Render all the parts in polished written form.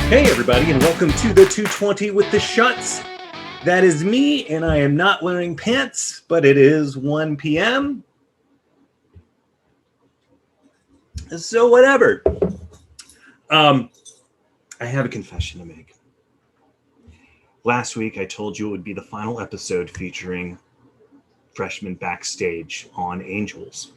Hey everybody, and welcome to the 220 with the Shuts. That is me, and I am not wearing pants, but it is 1 p.m. So whatever. I have a confession to make. Last week I told you it would be the final episode featuring freshmen backstage on Angels.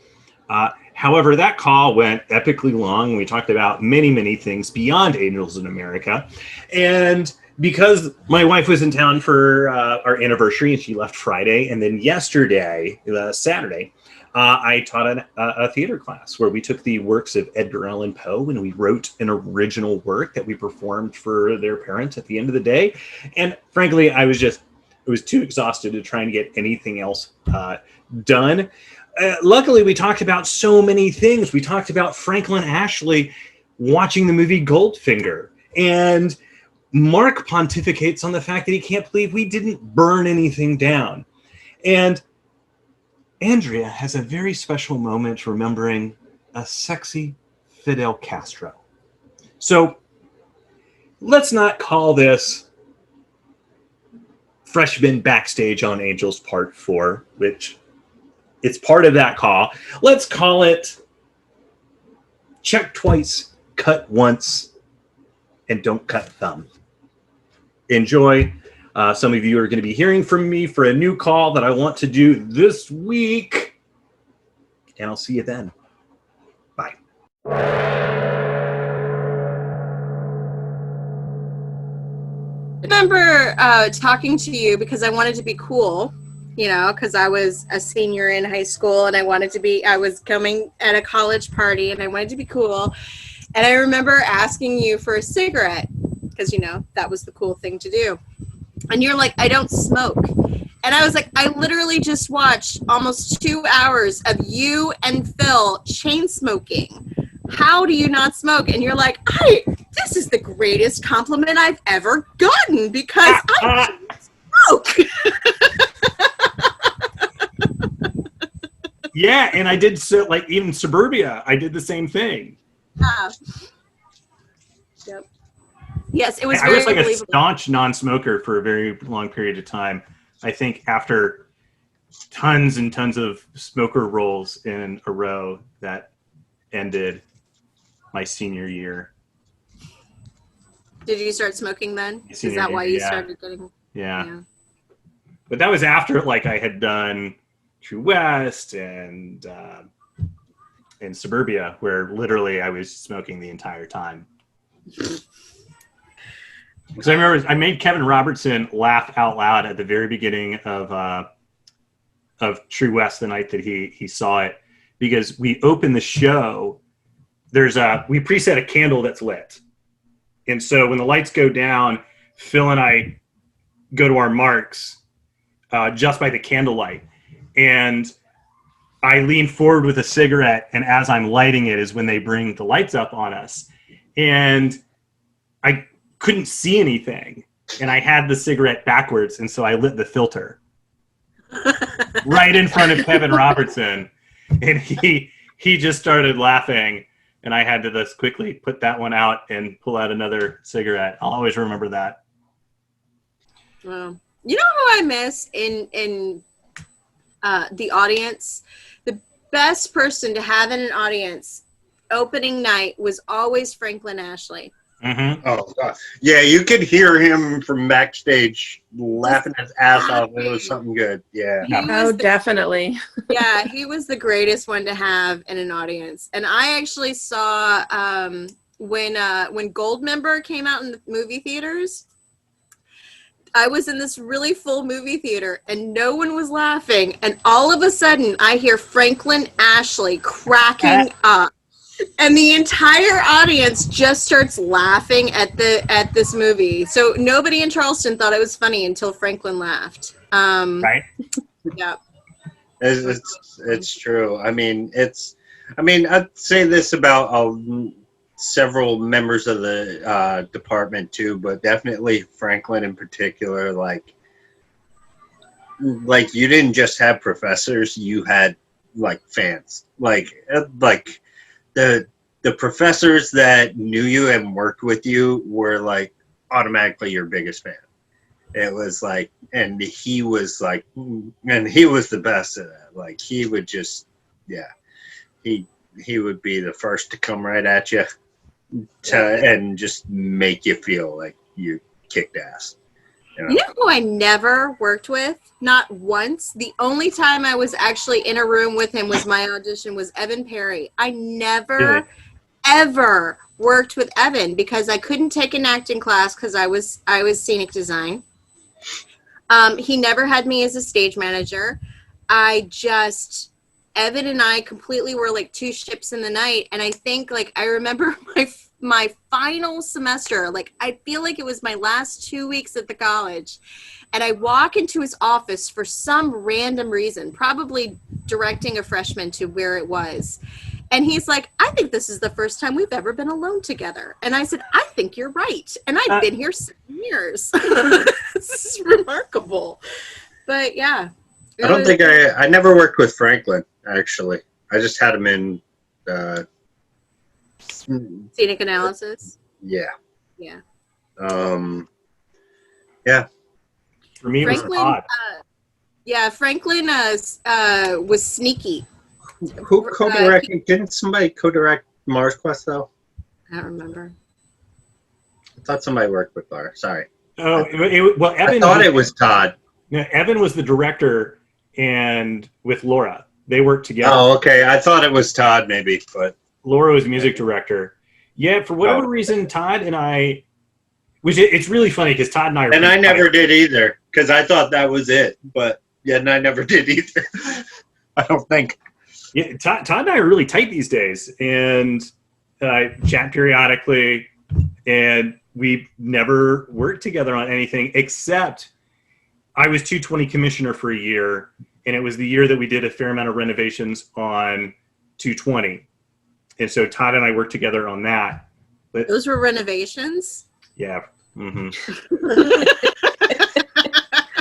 However, that call went epically long. We talked about many things beyond Angels in America. And because my wife was in town for our anniversary and she left Friday, and then yesterday, Saturday, I taught a theater class where we took the works of Edgar Allan Poe and we wrote an original work that we performed for their parents at the end of the day. And frankly, I was too exhausted to try and get anything else done. Luckily, we talked about so many things. We talked about Franklin Ashley watching the movie Goldfinger. And Mark pontificates on the fact that he can't believe we didn't burn anything down. And Andrea has a very special moment remembering a sexy Fidel Castro. So let's not call this Freshman Backstage on Angels Part 4, which it's part of that call. Let's call it Check Twice, Cut Once, and Don't Cut Thumb. Enjoy. Some of you are going to be hearing from me for a new call that I want to do this week. And I'll see you then. Bye. I remember talking to you because I wanted to be cool. You know, because I was a senior in high school and I was coming at a college party and I wanted to be cool. And I remember asking you for a cigarette because, you know, that was the cool thing to do. And you're like, I don't smoke. And I was like, I literally just watched almost 2 hours of you and Phil chain smoking. How do you not smoke? And you're like, this is the greatest compliment I've ever gotten because I don't smoke. Yeah, and I did so, like, even Suburbia, I did the same thing. Yep. Yes, it was I very was like a believable. staunch non-smoker for a very long period of time. I think after tons and tons of smoker rolls in a row that ended my senior year. Did you start smoking then? Is that why you started getting... Yeah. But that was after, like, I had done True West and Suburbia, where literally I was smoking the entire time. Because I remember I made Kevin Robertson laugh out loud at the very beginning of True West the night that he saw it, because we opened the show. We preset a candle that's lit, and so when the lights go down, Phil and I go to our marks just by the candlelight. And I lean forward with a cigarette, and as I'm lighting it is when they bring the lights up on us. And I couldn't see anything, and I had the cigarette backwards, and so I lit the filter right in front of Kevin Robertson. And he just started laughing, and I had to just quickly put that one out and pull out another cigarette. I'll always remember that. Well, you know who I miss in the audience? The best person to have in an audience opening night was always Franklin Ashley. Mm-hmm. Oh God. Yeah, you could hear him from backstage laughing his ass off. It was something good. Yeah. Definitely. Yeah, he was the greatest one to have in an audience. And I actually saw when Goldmember came out in the movie theaters. I was in this really full movie theater and no one was laughing. And all of a sudden I hear Franklin Ashley cracking up. And the entire audience just starts laughing at this movie. So nobody in Charleston thought it was funny until Franklin laughed. Right? Yeah. It's true. I'd say this about several members of the department too, but definitely Franklin in particular. Like you didn't just have professors; you had like fans. Like the the professors that knew you and worked with you were like automatically your biggest fan. It was like, and he was the best at that. Like he would just, yeah, he would be the first to come right at you and just make you feel like you kicked ass. You know who I never worked with? Not once. The only time I was actually in a room with him was my audition was Evan Perry. I never, ever worked with Evan because I couldn't take an acting class because I was scenic design. He never had me as a stage manager. Evan and I completely were like two ships in the night. And I think like, I remember my final semester, like I feel like it was my last 2 weeks at the college. And I walk into his office for some random reason, probably directing a freshman to where it was. And he's like, I think this is the first time we've ever been alone together. And I said, I think you're right. And I've been here 7 years. This is remarkable. But yeah. I don't think I never worked with Franklin, actually. I just had him in scenic analysis. Yeah. Yeah. Yeah. For me, Franklin, it was odd. Franklin was sneaky. Who co-directed? Didn't somebody co-direct Mars Quest, though? I don't remember. I thought somebody worked with Laura. Sorry. Oh, well, Evan. I thought it was Todd. No, Evan was the director, and with Laura, they worked together. Oh, okay. I thought it was Todd, maybe, but Laura was music director. Yeah, for whatever reason, Todd and I, which it's really funny because Todd and I. And I never did either because I thought that was it, but yeah, and I never did either. I don't think. Yeah, Todd and I are really tight these days, and chat periodically, and we never worked together on anything except I was 220 commissioner for a year, and it was the year that we did a fair amount of renovations on 220. And so Todd and I worked together on that. But those were renovations? Yeah. Mm-hmm.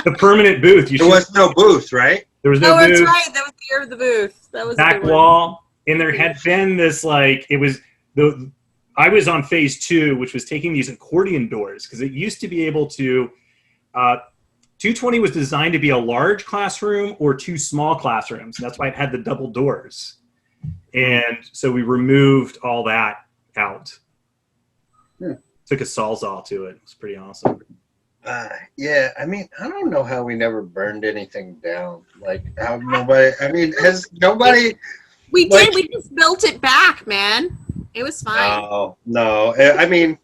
The permanent booth. There was no booth, right? There was no booth. That's right. That was the year of the booth. That was back wall. And there had been this, like, it was I was on phase 2, which was taking these accordion doors, because it used to be able to 220 was designed to be a large classroom or 2 small classrooms. And that's why it had the double doors. And so we removed all that out. Took a Sawzall to it. It was pretty awesome. Yeah, I mean, I don't know how we never burned anything down. Like, how nobody, I mean, has nobody... We did. We just built it back, man. It was fine. No. I mean,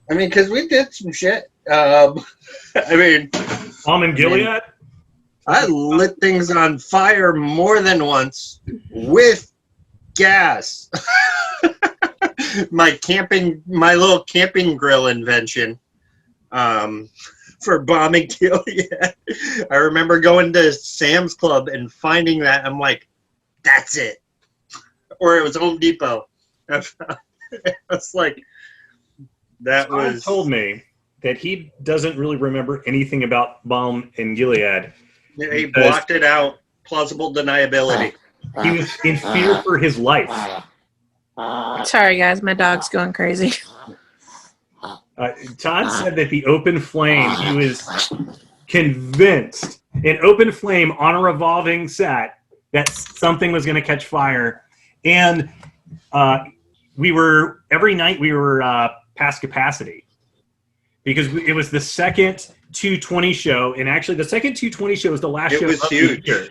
because we did some shit. I mean... Almond Gilead? I lit things on fire more than once with gas. My little camping grill invention for bombing Gilead. I remember going to Sam's Club and finding that. I'm like, that's it. Or it was Home Depot. It's like, that Scott was... told me that he doesn't really remember anything about Balm and Gilead. Yeah, he blocked it out. Plausible deniability. He was in fear for his life. Sorry, guys. My dog's going crazy. Todd said that the open flame, he was convinced, an open flame on a revolving set, that something was going to catch fire. And every night we were past capacity. Because it was the second 220 show, and actually the second 220 show was the last show of the year.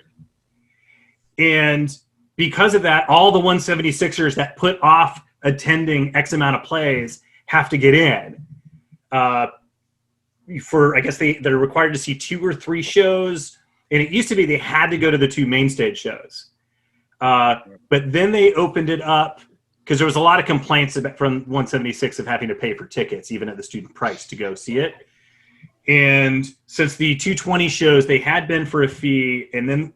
And because of that, all the 176ers that put off attending X amount of plays have to get in. I guess they're required to see 2 or 3 shows, and it used to be they had to go to the 2 main stage shows. But then they opened it up because there was a lot of complaints from 176 of having to pay for tickets, even at the student price, to go see it. And since the 220 shows, they had been for a fee, and then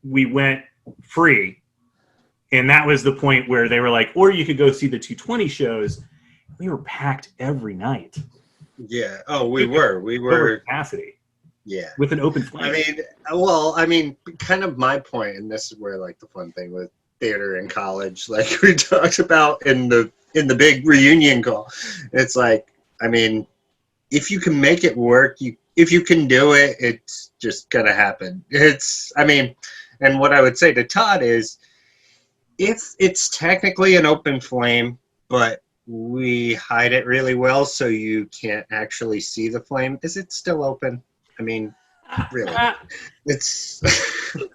we went free. And that was the point where they were like, or you could go see the 220 shows. We were packed every night. Yeah. Oh, we were capacity. Yeah. With an open flame. I mean, kind of my point, and this is where, like, the fun thing with theater in college, like we talked about in the big reunion call. It's like, I mean, if you can make it work, if you can do it, it's just gonna happen. I mean, and what I would say to Todd is, if it's technically an open flame, but we hide it really well so you can't actually see the flame, is it still open? I mean, really, it's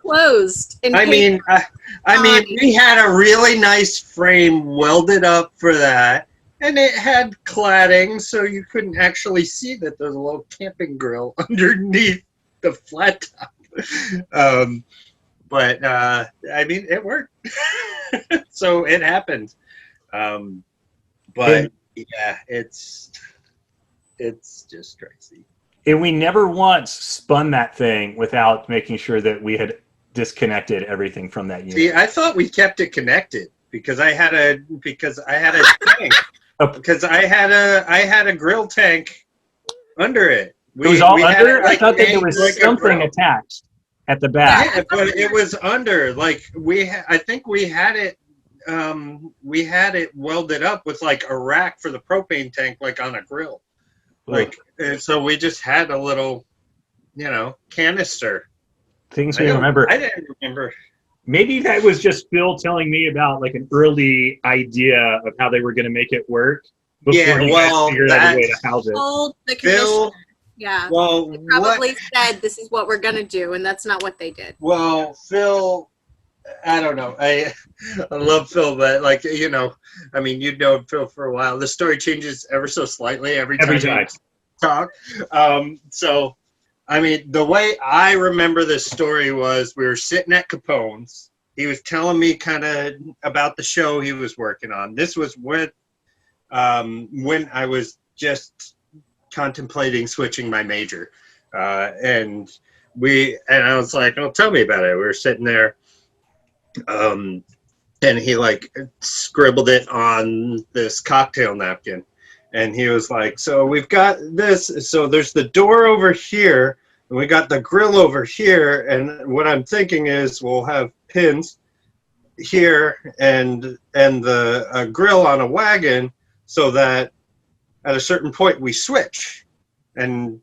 Closed. I mean, we had a really nice frame welded up for that, and it had cladding, so you couldn't actually see that there's a little camping grill underneath the flat top. But I mean, it worked, so it happened. But yeah, it's just crazy. And we never once spun that thing without making sure that we had disconnected everything from that unit. See, I thought we kept it connected because I had a tank. Because I had a grill tank under it. It was all under? I thought that there was something attached at the back. Yeah, but it was under. Like I think we had it. We had it welded up with like a rack for the propane tank, like on a grill. Like, and so we just had a little, canister. Things we remember. I didn't remember. Maybe that was just Phil telling me about like an early idea of how they were going to make it work before he figured out a way to house it. Told the commissioner. Yeah. Well, they probably said this is what we're going to do, and that's not what they did. Well, Phil, I don't know. I love Phil, but I mean, you've known Phil for a while. The story changes ever so slightly every time. We talk. So, I mean, the way I remember this story was we were sitting at Capone's. He was telling me kind of about the show he was working on. This was when I was just contemplating switching my major, and I was like, "Oh, tell me about it." We were sitting there. And he like scribbled it on this cocktail napkin, and he was like, so we've got this, so there's the door over here and we got the grill over here, and what I'm thinking is we'll have pins here and the grill on a wagon so that at a certain point we switch and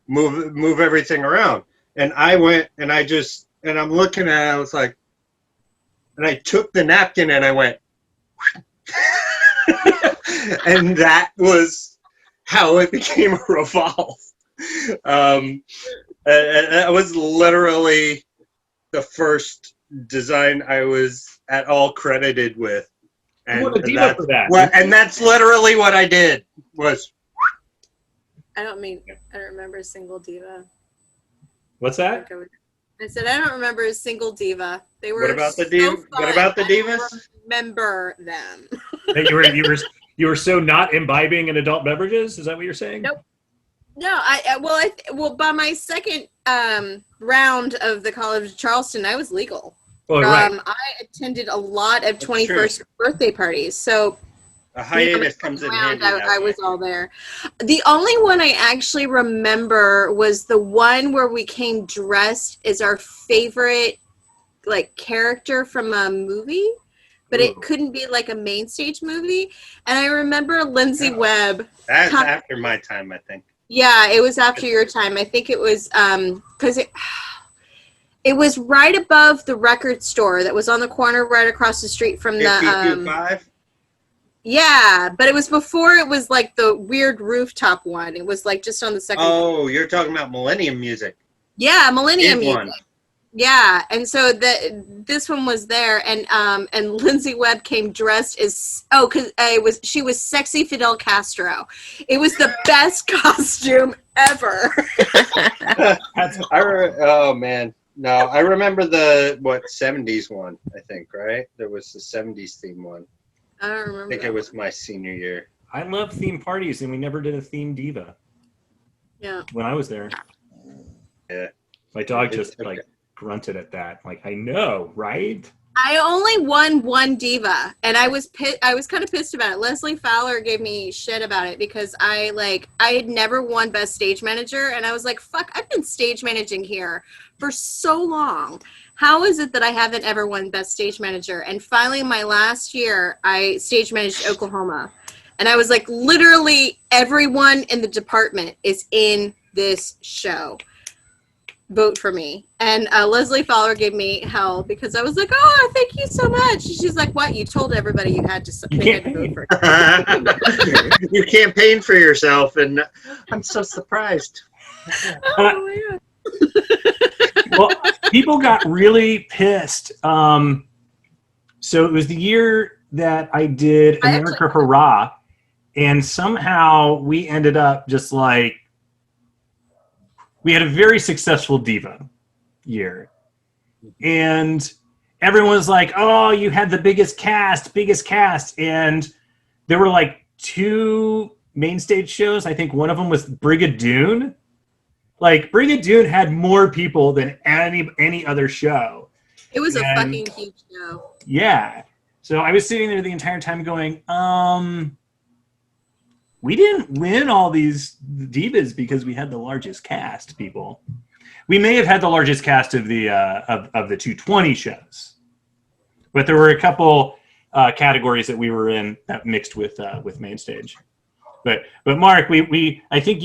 move everything around. And I went and I'm looking at it, I was like, and I took the napkin and I went, and that was how it became a revolve. And that was literally the first design I was at all credited with. And that's literally what I did. I don't remember a single diva. What's that? I said I don't remember a single diva. They were. What about the divas? What about the divas? I remember them. you were so not imbibing in adult beverages. Is that what you're saying? Nope. No, by my second round of the College of Charleston, I was legal. Oh, right. I attended a lot of 21st birthday parties, so. A hiatus comes in handy. I was all there. The only one I actually remember was the one where we came dressed as our favorite character from a movie, but it couldn't be like a main stage movie. And I remember Lindsay Webb. That's after my time, I think. Yeah, it was after your time. I think it was because it was right above the record store that was on the corner right across the street from the. Yeah, but it was before it was like the weird rooftop one. It was like just on the second. Oh, you're talking about Millennium Music. Yeah, Millennium Music. Yeah, and so this one was there, and Lindsay Webb came dressed as she was Sexy Fidel Castro. It was the best costume ever. Oh man, no, I remember the 70s one. I think right there was the 70s theme one. I don't remember. I think it was my senior year. I love theme parties, and we never did a theme diva. Yeah. When I was there. Yeah. My dog just grunted at that. Like, I know, right? I only won one diva, and I was kind of pissed about it. Leslie Fowler gave me shit about it because I had never won Best Stage Manager, and I was like, fuck, I've been stage managing here for so long. How is it that I haven't ever won Best Stage Manager? And finally, my last year, I stage managed Oklahoma, and I was like, literally everyone in the department is in this show. Vote for me. And Leslie Fowler gave me hell because I was like, oh, thank you so much. She's like, what? You told everybody you had to vote for it. You campaigned for yourself, and I'm so surprised. Oh, Well, people got really pissed. So it was the year that I did America Hurrah, and somehow we ended up just like, we had a very successful diva year, and everyone was like, oh, you had the biggest cast, and there were like 2 main stage shows. I think one of them was Brigadoon. Like, Brigadoon had more people than any other show. It was a fucking huge show. Yeah. So I was sitting there the entire time going, we didn't win all these divas because we had the largest cast, people. We may have had the largest cast of the of the 220 shows, but there were a couple categories that we were in that mixed with main stage. But Mark, I think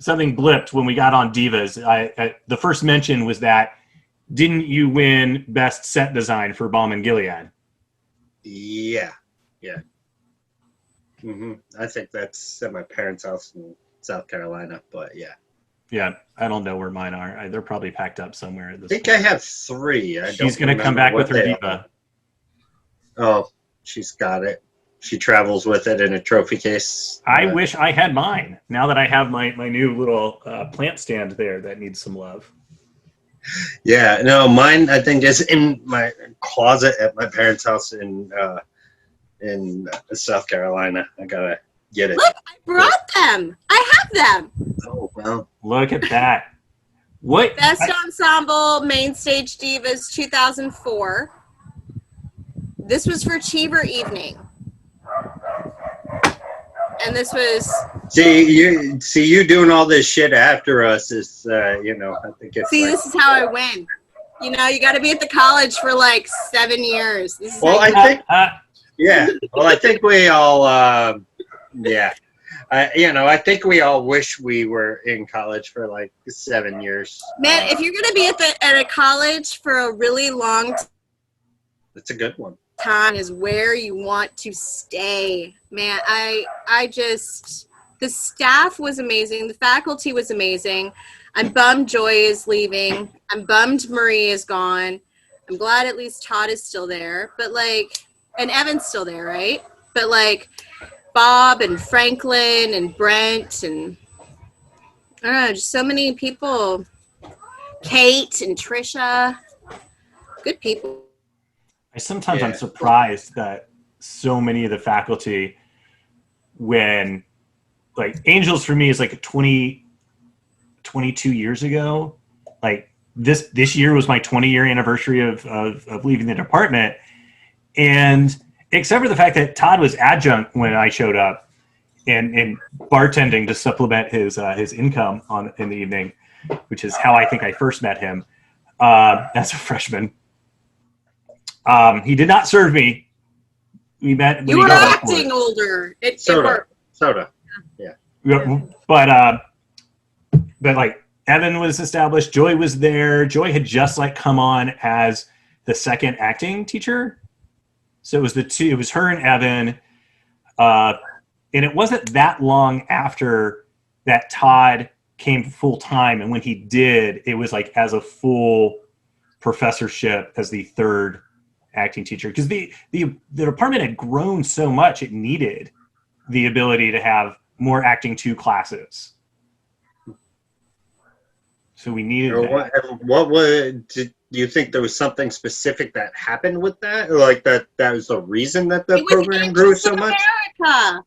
something blipped when we got on Divas. The first mention was that, didn't you win Best Set Design for Balm and Gilead? Yeah. Mm-hmm. I think that's at my parents' house in South Carolina, but yeah. Yeah, I don't know where mine are. They're probably packed up somewhere at this point. I have 3. She's going to come back with her diva. Oh, she's got it. She travels with it in a trophy case. I wish I had mine. Now that I have my new little plant stand there that needs some love. Yeah, no, mine I think is in my closet at my parents' house in South Carolina. I gotta get it. Look, I brought them. I have them. Oh, well. Look at that. What? Best Ensemble Main Stage Divas 2004. This was for Cheever Evening. And this was... See you doing all this shit after us is, I think it's... See, this is how I win. You got to be at the college for like 7 years. This is I think... Yeah. Well, I think we all, yeah. I think we all wish we were in college for like 7 years. Man, if you're going to be at a college for a really long time, that's a good one. Time is where you want to stay. Man, I just, the staff was amazing. The faculty was amazing. I'm bummed Joy is leaving. I'm bummed Marie is gone. I'm glad at least Todd is still there. But and Evan's still there, right? But Bob and Franklin and Brent and I don't know, just so many people. Kate and Trisha. Good people. Sometimes I'm surprised that so many of the faculty, when Angels for me is 22 years ago. This year was my 20-year anniversary of leaving the department. And except for the fact that Todd was adjunct when I showed up and bartending to supplement his income in the evening, which is how I think I first met him as a freshman. He did not serve me. We met when you were acting older. It worked. Soda. Yeah. But Evan was established. Joy was there. Joy had just come on as the second acting teacher. So it was it was her and Evan. And it wasn't that long after that Todd came full time. And when he did, it was as a full professorship as the third acting teacher, because the department had grown so much, it needed the ability to have more acting 2 classes. So we needed do you think there was something specific that happened with that? That was the reason that the program grew so much? America.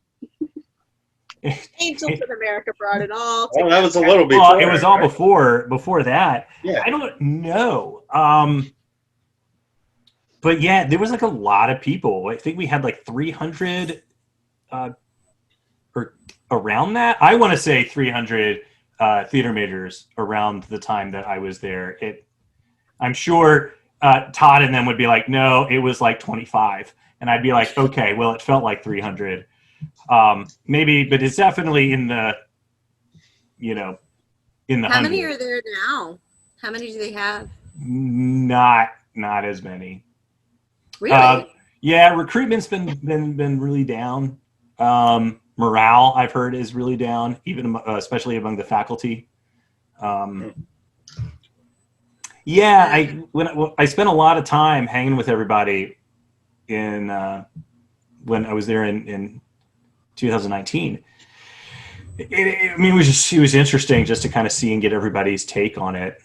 Angels in America brought it all. Well, that was a little bit. Well, it was all before that. Yeah. I don't know. but yeah, there was like a lot of people. I think we had like 300 or around that. I want to say 300 theater majors around the time that I was there. I'm sure Todd and them would be like, no, it was like 25. And I'd be like, okay, well, it felt like 300. Maybe, but it's definitely in the, in the How many hundreds. are there now? How many do they have? Not as many. Really? Yeah, recruitment's been really down. Morale, I've heard, is really down, even especially among the faculty. Yeah, I spent a lot of time hanging with everybody in when I was there in 2019. I mean, it was interesting just to kind of see and get everybody's take on it.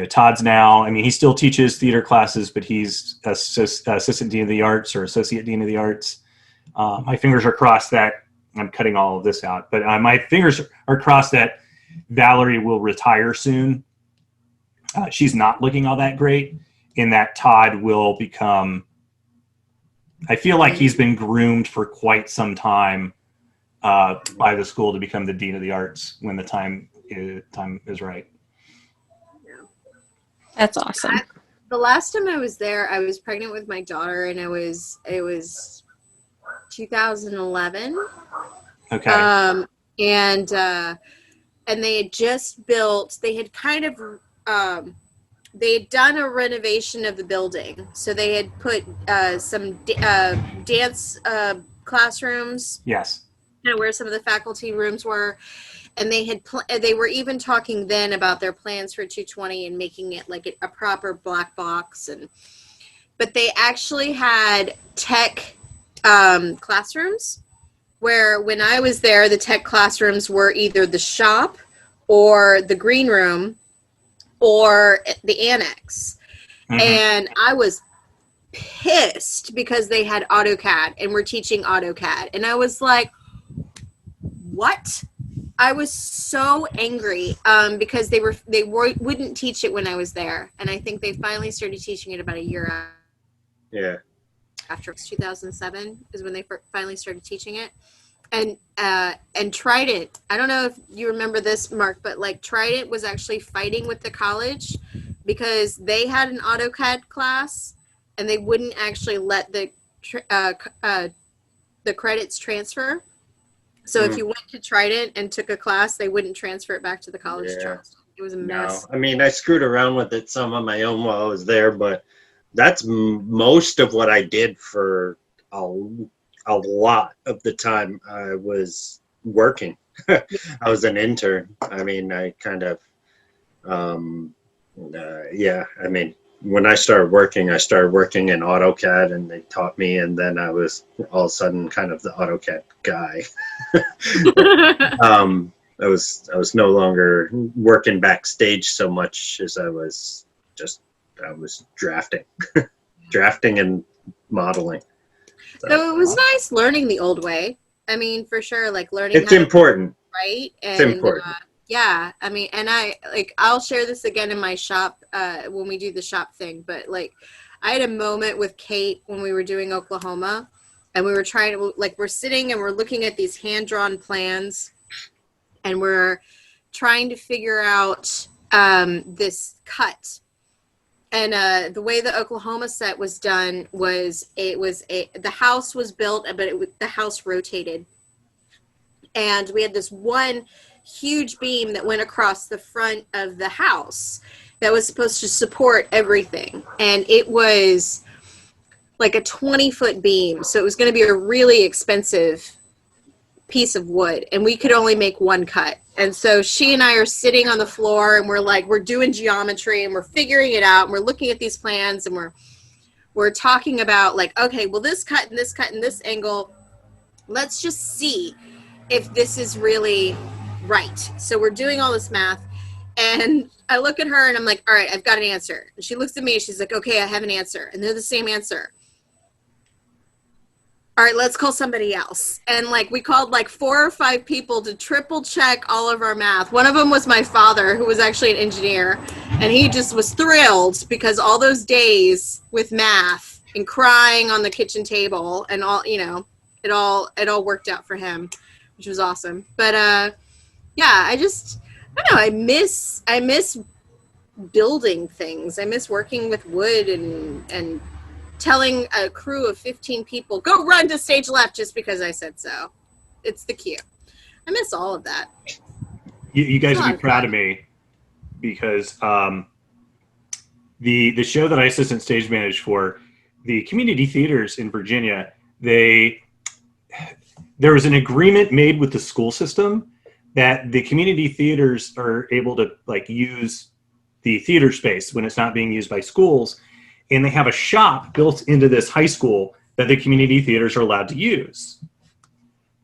Todd's now, I mean, he still teaches theater classes, but he's assistant dean of the arts or associate dean of the arts. My fingers are crossed that I'm cutting all of this out, but my fingers are crossed that Valerie will retire soon. She's not looking all that great, in that Todd will become, I feel like he's been groomed for quite some time by the school to become the dean of the arts when the time is right. That's awesome. The last time I was there, I was pregnant with my daughter, and it was 2011. Okay. And they had just built. They had kind of they had done a renovation of the building, so they had put some dance classrooms. Yes. Where some of the faculty rooms were. And they were even talking then about their plans for 220 and making it like a proper black box. But they actually had tech classrooms, where when I was there, the tech classrooms were either the shop or the green room or the annex. Mm-hmm. And I was pissed because they had AutoCAD and were teaching AutoCAD. And I was like, what? I was so angry because they wouldn't teach it when I was there, and I think they finally started teaching it about a year after. Yeah. After 2007 is when they finally started teaching it, and Trident. I don't know if you remember this, Mark, but like Trident was actually fighting with the college because they had an AutoCAD class, and they wouldn't actually let the credits transfer. So if you went to Trident and took a class, they wouldn't transfer it back to the college. Yeah. It was a mess. No. I mean, I screwed around with it some on my own while I was there, but that's most of what I did for a lot of the time I was working. I was an intern. I mean, I kind of, I mean, when I started working in AutoCAD, and they taught me, and then I was all of a sudden kind of the AutoCAD guy. I was no longer working backstage so much as I was drafting, drafting and modeling. So it was nice learning the old way. I mean, for sure, like learning. It's important, right? And, it's important. Yeah, I mean, and I'll share this again in my shop when we do the shop thing. But like, I had a moment with Kate when we were doing Oklahoma, and we were trying to we're sitting and we're looking at these hand-drawn plans, and we're trying to figure out this cut. And the way the Oklahoma set was done was the house was built, but the house rotated, and we had this one huge beam that went across the front of the house that was supposed to support everything, and it was like a 20-foot beam, so it was going to be a really expensive piece of wood, and we could only make one cut. And so she and I are sitting on the floor, and we're doing geometry, and we're figuring it out, and we're looking at these plans, and we're talking about like, okay, well, this cut and this cut and this angle, let's just see if this is really right. So we're doing all this math, and I look at her and I'm like, all right, I've got an answer. And she looks at me and she's like, okay, I have an answer. And they're the same answer. all right, let's call somebody else. And like we called like 4 or 5 people to triple check all of our math. One of them was my father, who was actually an engineer, and he just was thrilled because all those days with math and crying on the kitchen table and all, you know, it all worked out for him, which was awesome. But yeah, I don't know, I miss building things. I miss working with wood and telling a crew of 15 people, go run to stage left just because I said so. It's the cue. I miss all of that. You guys would be proud of me because the show that I assistant stage managed for, the community theaters in Virginia, there was an agreement made with the school system that the community theaters are able to like use the theater space when it's not being used by schools. And they have a shop built into this high school that the community theaters are allowed to use.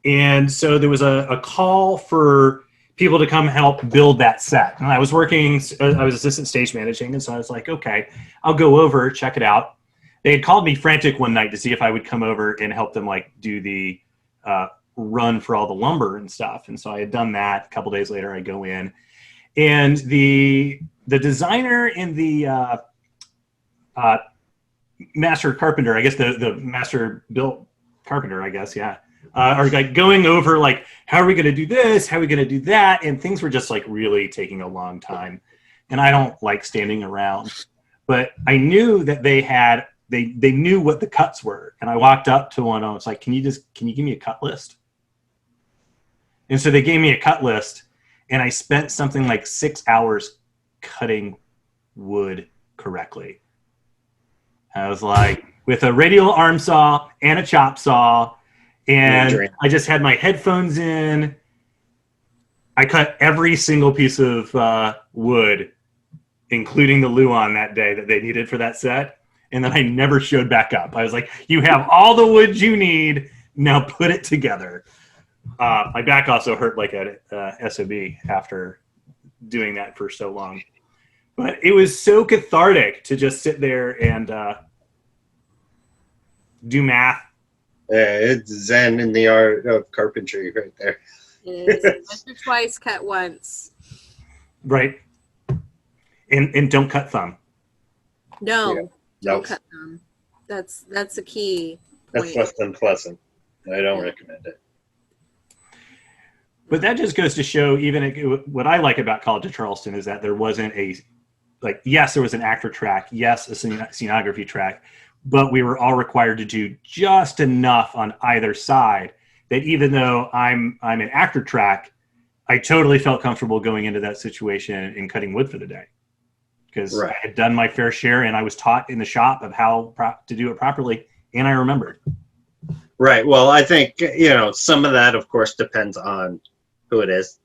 And so there was a call for people to come help build that set. And I was assistant stage managing. And so I was like, okay, I'll go over, check it out. They had called me frantic one night to see if I would come over and help them like do the run for all the lumber and stuff. And so I had done that. A couple days later, I go in, and the designer and the master carpenter, I guess the master built carpenter, I guess, yeah, are like going over like, how are we going to do this? How are we going to do that? And things were just like really taking a long time. And I don't like standing around, but I knew that they knew what the cuts were. And I walked up to one and I was like, can you give me a cut list? And so they gave me a cut list, and I spent something like 6 hours cutting wood correctly. I was like, with a radial arm saw and a chop saw, and I just had my headphones in. I cut every single piece of wood, including the luan that day that they needed for that set. And then I never showed back up. I was like, you have all the wood you need. Now put it together. My back also hurt like a SOB after doing that for so long. But it was so cathartic to just sit there and do math. Yeah, it's zen in the art of carpentry right there. It is. Measure twice, cut once. Right. And don't cut thumb. No, Yeah. don't cut thumb. That's a key point. That's less than pleasant. I don't recommend it. But that just goes to show, even what I like about College of Charleston is that there wasn't yes, there was an actor track, yes, a scenography track, but we were all required to do just enough on either side that even though I'm an actor track, I totally felt comfortable going into that situation and cutting wood for the day. Because I had done my fair share, and I was taught in the shop of how to do it properly, and I remembered. Right. Well, I think, some of that, of course, depends on who it is.